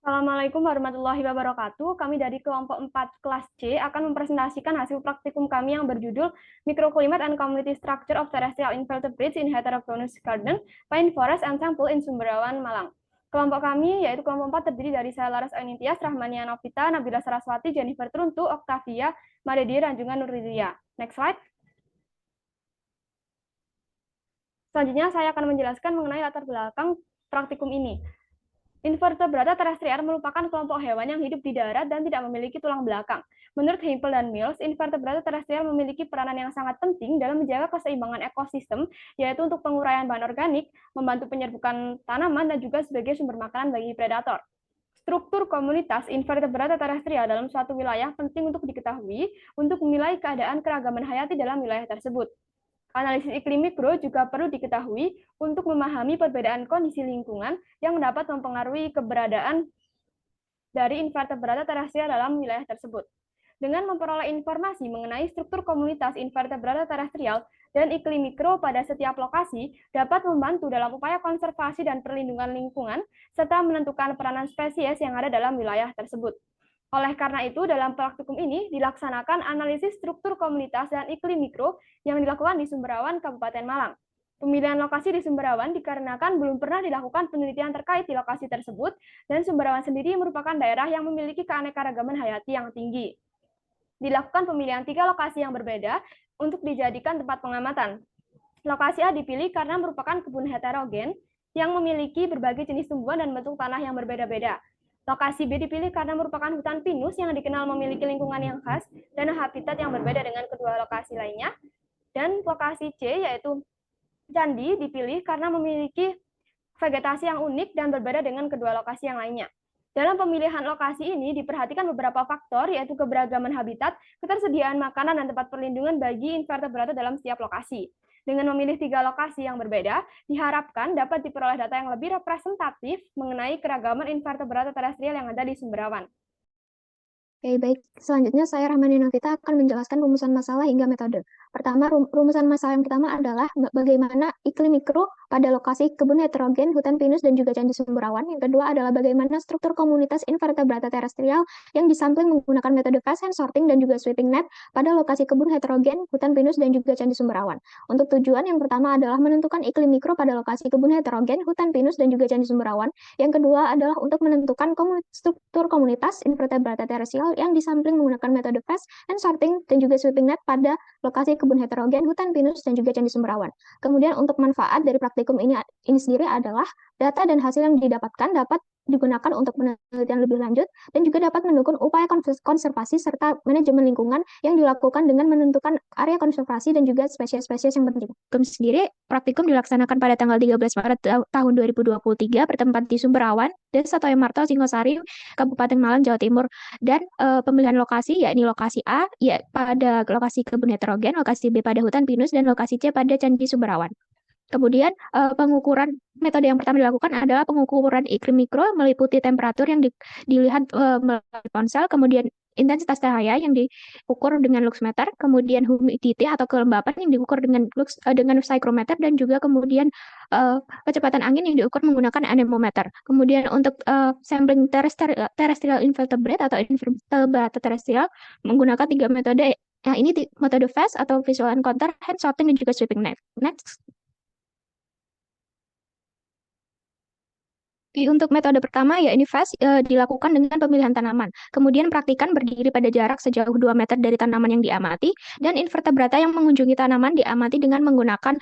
Assalamualaikum warahmatullahi wabarakatuh. Kami dari kelompok 4 kelas C akan mempresentasikan hasil praktikum kami yang berjudul Microclimate and Community Structure of Terrestrial Invertebrates in Heterogeneous Garden, Pine Forest and Sample in Sumberawan, Malang. Kelompok kami yaitu kelompok 4 terdiri dari saya Laras Ainitias, Rahmania Novita, Nabila Saraswati, Jennifer Truntu, Octavia, Madedi, Ranjungan Nurlilia. Next slide. Selanjutnya saya akan menjelaskan mengenai latar belakang praktikum ini. Invertebrata terrestrial merupakan kelompok hewan yang hidup di darat dan tidak memiliki tulang belakang. Menurut Hempel dan Mills, invertebrata terrestrial memiliki peranan yang sangat penting dalam menjaga keseimbangan ekosistem, yaitu untuk penguraian bahan organik, membantu penyerbukan tanaman, dan juga sebagai sumber makanan bagi predator. Struktur komunitas invertebrata terrestrial dalam suatu wilayah penting untuk diketahui untuk menilai keadaan keragaman hayati dalam wilayah tersebut. Analisis iklim mikro juga perlu diketahui untuk memahami perbedaan kondisi lingkungan yang dapat mempengaruhi keberadaan dari invertebrata terrestrial dalam wilayah tersebut. Dengan memperoleh informasi mengenai struktur komunitas invertebrata terrestrial dan iklim mikro pada setiap lokasi dapat membantu dalam upaya konservasi dan perlindungan lingkungan, serta menentukan peranan spesies yang ada dalam wilayah tersebut. Oleh karena itu, dalam praktikum ini dilaksanakan analisis struktur komunitas dan iklim mikro yang dilakukan di Sumberawan, Kabupaten Malang. Pemilihan lokasi di Sumberawan dikarenakan belum pernah dilakukan penelitian terkait di lokasi tersebut, dan Sumberawan sendiri merupakan daerah yang memiliki keanekaragaman hayati yang tinggi. Dilakukan pemilihan 3 lokasi yang berbeda untuk dijadikan tempat pengamatan. Lokasi A dipilih karena merupakan kebun heterogen yang memiliki berbagai jenis tumbuhan dan bentuk tanah yang berbeda-beda. Lokasi B dipilih karena merupakan hutan pinus yang dikenal memiliki lingkungan yang khas dan habitat yang berbeda dengan kedua lokasi lainnya. Dan lokasi C, yaitu Candi, dipilih karena memiliki vegetasi yang unik dan berbeda dengan kedua lokasi yang lainnya. Dalam pemilihan lokasi ini diperhatikan beberapa faktor, yaitu keberagaman habitat, ketersediaan makanan, dan tempat perlindungan bagi invertebrata dalam setiap lokasi. Dengan memilih 3 lokasi yang berbeda, diharapkan dapat diperoleh data yang lebih representatif mengenai keragaman invertebrata terrestrial yang ada di Sumberawan. Oke, baik. Selanjutnya saya Rahmani Novita akan menjelaskan rumusan masalah hingga metode. Pertama, rumusan masalah yang pertama adalah bagaimana iklim mikro pada lokasi kebun heterogen, hutan pinus, dan juga Candi Sumberawan. Yang kedua adalah bagaimana struktur komunitas invertebrata terrestrial yang disampling menggunakan metode fast hand sorting dan juga sweeping net pada lokasi kebun heterogen, hutan pinus, dan juga Candi Sumberawan. Untuk tujuan yang pertama adalah menentukan iklim mikro pada lokasi kebun heterogen, hutan pinus, dan juga Candi Sumberawan. Yang kedua adalah untuk menentukan struktur komunitas invertebrata terrestrial yang disampling menggunakan metode fast and sorting dan juga sweeping net pada lokasi kebun heterogen, hutan pinus, dan juga Candi Sumberawan. Kemudian untuk manfaat dari praktikum ini sendiri adalah data dan hasil yang didapatkan dapat digunakan untuk penelitian lebih lanjut dan juga dapat mendukung upaya konservasi serta manajemen lingkungan yang dilakukan dengan menentukan area konservasi dan juga spesies-spesies yang penting. Sendiri, praktikum dilaksanakan pada tanggal 13 Maret tahun 2023 bertempat di Sumberawan, Desa Toyomarto, Singosari, Kabupaten Malang, Jawa Timur. Dan pemilihan lokasi yakni lokasi A ya pada lokasi kebun heterogen, lokasi B pada hutan pinus, dan lokasi C pada Candi Sumberawan. Kemudian pengukuran metode yang pertama dilakukan adalah pengukuran iklim mikro meliputi temperatur yang dilihat melalui ponsel, kemudian intensitas cahaya yang diukur dengan luxmeter, kemudian humidity atau kelembapan yang diukur dengan psychrometer, dan juga kemudian kecepatan angin yang diukur menggunakan anemometer. Kemudian untuk sampling terrestrial invertebrate atau invertebrata terrestrial menggunakan 3 metode. Nah, ini metode fast atau visual encounter, hand sorting, dan juga sweeping net. Next. Untuk metode pertama, ya ini fast, dilakukan dengan pemilihan tanaman. Kemudian praktikan berdiri pada jarak sejauh 2 meter dari tanaman yang diamati, dan invertebrata yang mengunjungi tanaman diamati dengan menggunakan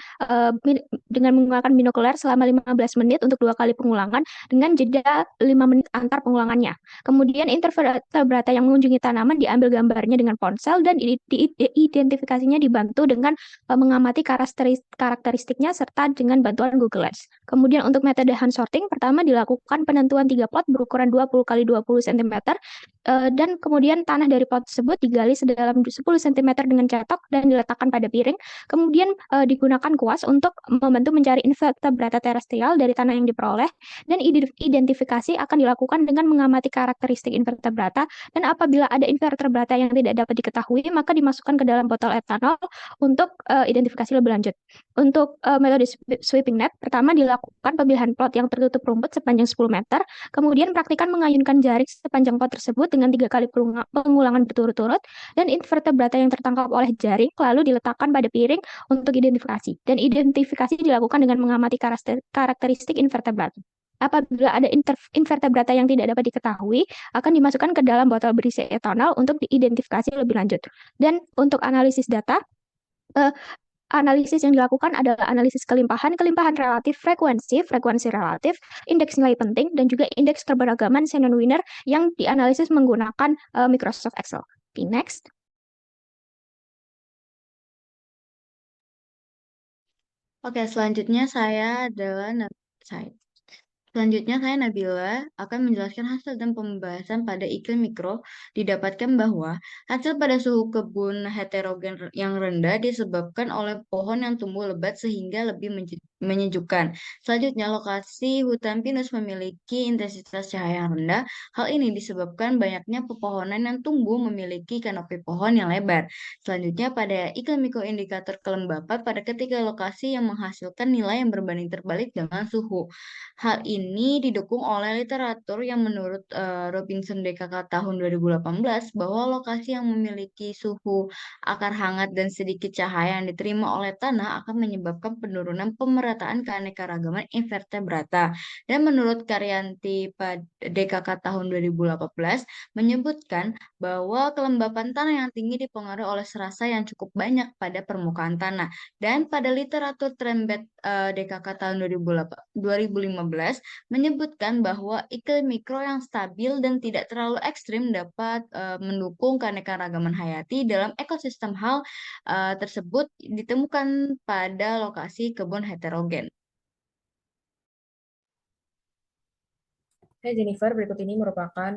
binokular selama 15 menit untuk 2 kali pengulangan dengan jeda 5 menit antar pengulangannya. Kemudian invertebrata yang mengunjungi tanaman diambil gambarnya dengan ponsel dan identifikasinya dibantu dengan mengamati karakteristiknya serta dengan bantuan Google Lens. Kemudian untuk metode hand sorting, pertama dilakukan penentuan 3 plot berukuran 20 x 20 cm, dan kemudian tanah dari plot tersebut digali sedalam 10 cm dengan cetok dan diletakkan pada piring. Kemudian digunakan kuas untuk membantu mencari invertebrata terrestrial dari tanah yang diperoleh, dan identifikasi akan dilakukan dengan mengamati karakteristik invertebrata, dan apabila ada invertebrata yang tidak dapat diketahui, maka dimasukkan ke dalam botol etanol untuk identifikasi lebih lanjut. Untuk metode sweeping net, pertama dilakukan pemilihan plot yang tertutup rumput sepanjang sepanjang 10 meter. Kemudian praktikan mengayunkan jaring sepanjang pot tersebut dengan 3 kali pengulangan berturut-turut, dan invertebrata yang tertangkap oleh jaring lalu diletakkan pada piring untuk identifikasi. Dan identifikasi dilakukan dengan mengamati karakteristik invertebrata. Apabila ada invertebrata yang tidak dapat diketahui, akan dimasukkan ke dalam botol berisi etanol untuk diidentifikasi lebih lanjut. Dan untuk analisis data, analisis yang dilakukan adalah analisis kelimpahan relatif, frekuensi relatif, indeks nilai penting, dan juga indeks keberagaman Shannon-Wiener yang dianalisis menggunakan Microsoft Excel. Okay, next. Oke, selanjutnya saya Nabila akan menjelaskan hasil dan pembahasan pada iklim mikro. Didapatkan bahwa hasil pada suhu kebun heterogen yang rendah disebabkan oleh pohon yang tumbuh lebat sehingga lebih menyejukkan. Selanjutnya, lokasi hutan pinus memiliki intensitas cahaya yang rendah. Hal ini disebabkan banyaknya pepohonan yang tumbuh memiliki kanopi pohon yang lebar. Selanjutnya, pada iklim mikroindikator kelembapan pada ketiga lokasi yang menghasilkan nilai yang berbanding terbalik dengan suhu. Hal ini didukung oleh literatur yang menurut Robinson DKK tahun 2018 bahwa lokasi yang memiliki suhu akar hangat dan sedikit cahaya yang diterima oleh tanah akan menyebabkan penurunan pemerataan keanekaragaman invertebrata. Dan menurut Karyanti pada DKK tahun 2018 menyebutkan bahwa kelembapan tanah yang tinggi dipengaruhi oleh serasa yang cukup banyak pada permukaan tanah. Dan pada literatur Trembet DKK tahun 2015 menyebutkan bahwa iklim mikro yang stabil dan tidak terlalu ekstrim dapat mendukung keanekaragaman hayati dalam ekosistem. Hal tersebut ditemukan pada lokasi kebun heterogen. Hai Jennifer, berikut ini merupakan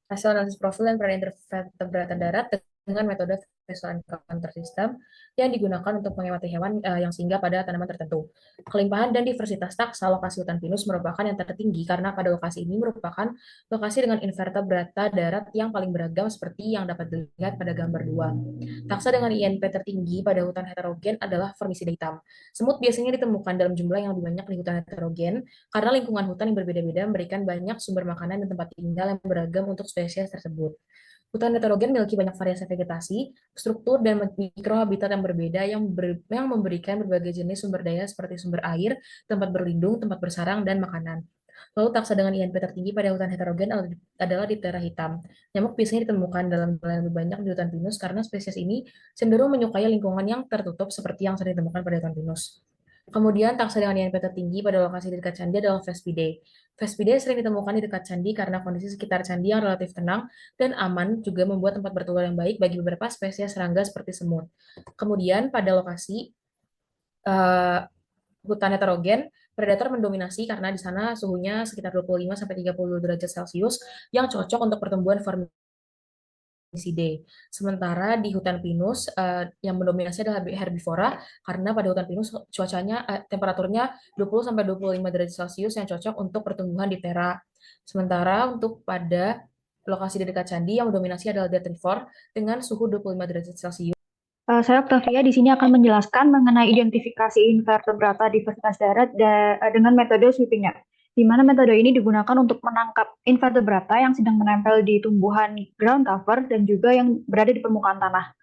hasil analisis profil dan peran invertebrata darat dengan metode visual encounter system yang digunakan untuk mengamati hewan yang singgah pada tanaman tertentu. Kelimpahan dan diversitas taksa lokasi hutan pinus merupakan yang tertinggi karena pada lokasi ini merupakan lokasi dengan invertebrata darat yang paling beragam seperti yang dapat dilihat pada gambar 2. Taksa dengan INP tertinggi pada hutan heterogen adalah Formicida hitam. Semut biasanya ditemukan dalam jumlah yang lebih banyak di hutan heterogen karena lingkungan hutan yang berbeda-beda memberikan banyak sumber makanan dan tempat tinggal yang beragam untuk spesies tersebut. Hutan heterogen memiliki banyak variasi vegetasi, struktur, dan mikrohabitat yang berbeda yang memberikan berbagai jenis sumber daya seperti sumber air, tempat berlindung, tempat bersarang, dan makanan. Lalu taksa dengan INP tertinggi pada hutan heterogen adalah Diptera hitam. Nyamuk biasanya ditemukan dalam jumlah yang lebih banyak di hutan pinus karena spesies ini cenderung menyukai lingkungan yang tertutup seperti yang sering ditemukan pada hutan pinus. Kemudian taksa dengan INP tertinggi pada lokasi di dekat candi adalah Vespidae. Vespidae sering ditemukan di dekat candi karena kondisi sekitar candi yang relatif tenang dan aman juga membuat tempat bertelur yang baik bagi beberapa spesies serangga seperti semut. Kemudian pada lokasi hutan heterogen, predator mendominasi karena di sana suhunya sekitar 25-30 derajat Celcius yang cocok untuk pertumbuhan Formicidae. Sementara di hutan pinus yang mendominasi adalah herbivora karena pada hutan pinus cuacanya temperaturnya 20-25 derajat Celcius yang cocok untuk pertumbuhan Diptera. Sementara untuk pada lokasi di dekat candi yang mendominasi adalah detritivore dengan suhu 25 derajat Celcius. Saya Octavia di sini akan menjelaskan mengenai identifikasi invertebrata diversitas darat dengan metode sweeping net, di mana metode ini digunakan untuk menangkap invertebrata yang sedang menempel di tumbuhan ground cover dan juga yang berada di permukaan tanah.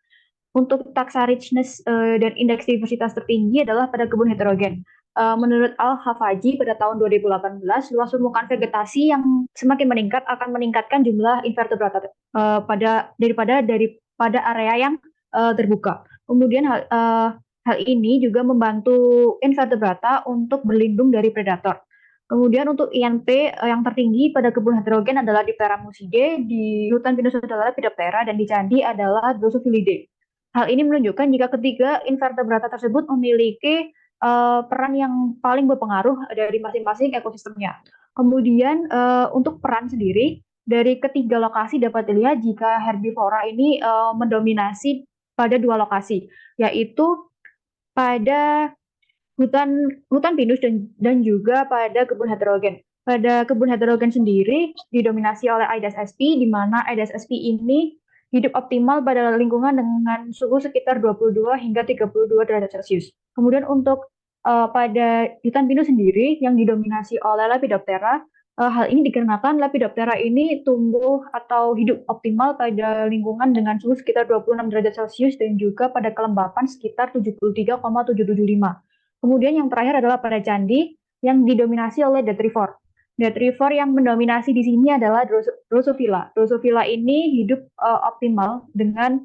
Untuk taksa richness dan indeks diversitas tertinggi adalah pada kebun heterogen. Menurut Al-Hafaji pada tahun 2018, luas permukaan vegetasi yang semakin meningkat akan meningkatkan jumlah invertebrata daripada area yang terbuka. Kemudian hal ini juga membantu invertebrata untuk berlindung dari predator. Kemudian untuk INP yang tertinggi pada kebun heterogen adalah Diptera muside, di hutan pinus adalah Lepidoptera, dan di candi adalah Drosophilidae. Hal ini menunjukkan jika ketiga invertebrata tersebut memiliki peran yang paling berpengaruh dari masing-masing ekosistemnya. Kemudian untuk peran sendiri, dari ketiga lokasi dapat dilihat jika herbivora ini mendominasi pada dua lokasi, yaitu pada hutan pinus dan juga pada kebun heterogen. Pada kebun heterogen sendiri didominasi oleh Aedes aespi, di mana Aedes aespi ini hidup optimal pada lingkungan dengan suhu sekitar 22 hingga 32 derajat Celcius. Kemudian untuk pada hutan pinus sendiri yang didominasi oleh Lepidoptera. Hal ini dikarenakan Lepidoptera ini tumbuh atau hidup optimal pada lingkungan dengan suhu sekitar 26 derajat Celcius dan juga pada kelembapan sekitar 73,775. Kemudian yang terakhir adalah pada candi yang didominasi oleh Detrifor. Detrifor yang mendominasi di sini adalah Drosophila. Drosophila ini hidup optimal dengan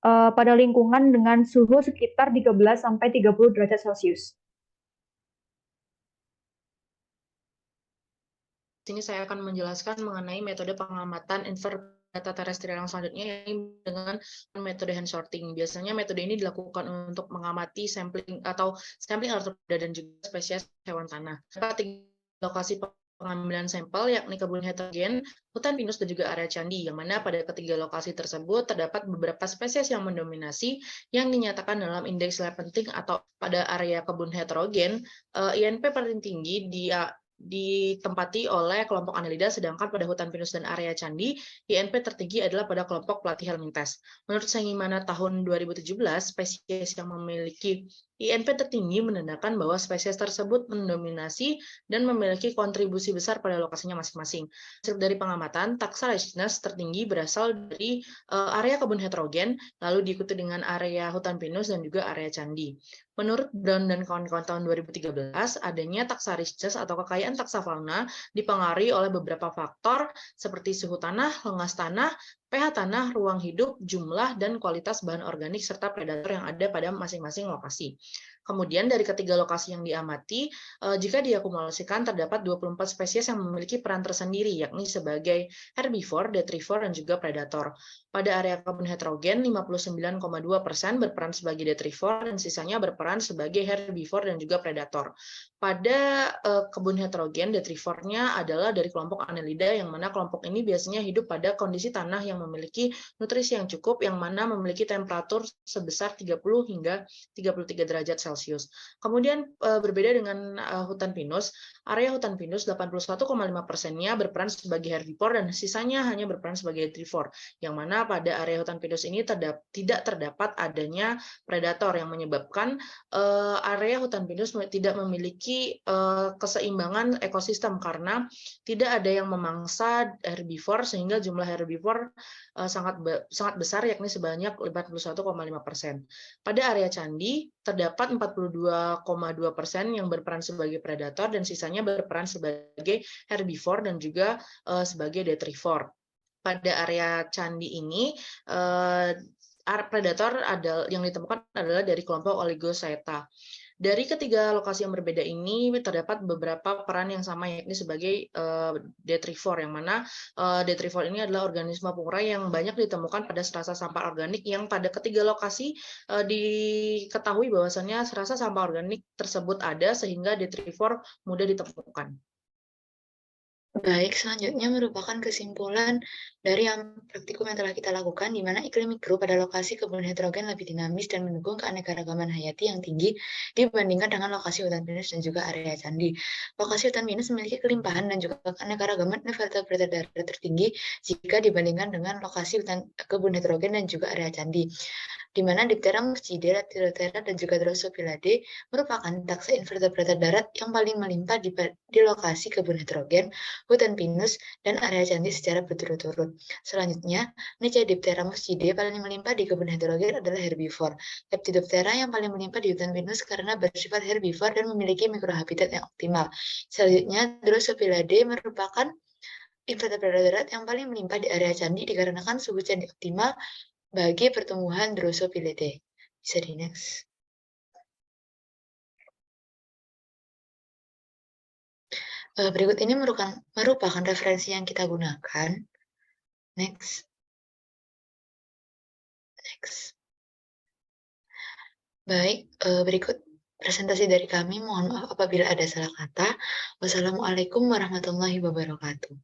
pada lingkungan dengan suhu sekitar 13 sampai 30 derajat Celcius. Sini saya akan menjelaskan mengenai metode pengamatan invertebrata terestrial yang selanjutnya dengan metode hand sorting. Biasanya metode ini dilakukan untuk mengamati sampling arthropoda dan juga spesies hewan tanah. Dapat lokasi pengambilan sampel yakni kebun heterogen, hutan pinus dan juga area candi, yang mana pada ketiga lokasi tersebut terdapat beberapa spesies yang mendominasi yang dinyatakan dalam indeks lab penting. Atau pada area kebun heterogen, INP paling tinggi ditempati oleh kelompok Annelida, sedangkan pada hutan pinus dan area candi, INP tertinggi adalah pada kelompok Platyhelminthes. Menurut Sengimana tahun 2017, spesies yang memiliki INP tertinggi menandakan bahwa spesies tersebut mendominasi dan memiliki kontribusi besar pada lokasinya masing-masing. Hasil dari pengamatan, taxa richness tertinggi berasal dari area kebun heterogen, lalu diikuti dengan area hutan pinus dan juga area candi. Menurut Brown dan kawan-kawan tahun 2013, adanya taxa richness atau kekayaan taxa fauna dipengaruhi oleh beberapa faktor seperti suhu tanah, lengas tanah, pH tanah, ruang hidup, jumlah, dan kualitas bahan organik serta predator yang ada pada masing-masing lokasi. Kemudian dari ketiga lokasi yang diamati, jika diakumulasikan terdapat 24 spesies yang memiliki peran tersendiri, yakni sebagai herbivore, detrivore, dan juga predator. Pada area kebun heterogen, 59,2% berperan sebagai detrivore dan sisanya berperan sebagai herbivore dan juga predator. Pada kebun heterogen, detrivornya adalah dari kelompok Annelida, yang mana kelompok ini biasanya hidup pada kondisi tanah yang memiliki nutrisi yang cukup, yang mana memiliki temperatur sebesar 30 hingga 33 derajat Celcius. Kemudian berbeda dengan hutan pinus, area hutan pinus 81,5%-nya berperan sebagai herbivore dan sisanya hanya berperan sebagai detrivore, yang mana pada area hutan pinus ini tidak terdapat adanya predator, yang menyebabkan area hutan pinus tidak memiliki keseimbangan ekosistem karena tidak ada yang memangsa herbivore, sehingga jumlah herbivore sangat besar, yakni sebanyak 41,5%. Pada area candi terdapat 42,2% yang berperan sebagai predator dan sisanya berperan sebagai herbivore dan juga sebagai detrivore. Pada area candi ini predator yang ditemukan adalah dari kelompok Oligochaeta. Dari ketiga lokasi yang berbeda ini terdapat beberapa peran yang sama, yakni sebagai detrivore, yang mana detrivore ini adalah organisme pengurai yang banyak ditemukan pada serasa sampah organik, yang pada ketiga lokasi diketahui bahwasannya serasa sampah organik tersebut ada sehingga detrivore mudah ditemukan. Baik, selanjutnya merupakan kesimpulan dari yang praktikum yang telah kita lakukan, di mana iklim mikro pada lokasi kebun heterogen lebih dinamis dan mendukung keanekaragaman hayati yang tinggi dibandingkan dengan lokasi hutan pinus dan juga area candi. Lokasi hutan pinus memiliki kelimpahan dan juga keanekaragaman invertebrata darat tertinggi jika dibandingkan dengan lokasi kebun heterogen dan juga area candi, di mana Diptera muscidae, Lepidoptera, dan juga Drosophilidae merupakan taxa invertebrata darat yang paling melimpah di lokasi kebun heterogen, hutan pinus, dan area candi secara berturut-turut. Selanjutnya, Diptera muscidae paling melimpah di kebun heterogen adalah herbivore. Lepidoptera yang paling melimpah di hutan pinus karena bersifat herbivore dan memiliki mikrohabitat yang optimal. Selanjutnya, Drosophilidae merupakan invertebrata darat yang paling melimpah di area candi dikarenakan suhu candi optimal bagi pertumbuhan Drosophilidae. Bisa di next. Berikut ini merupakan referensi yang kita gunakan. Next. Baik, berikut presentasi dari kami. Mohon maaf apabila ada salah kata. Wassalamualaikum warahmatullahi wabarakatuh.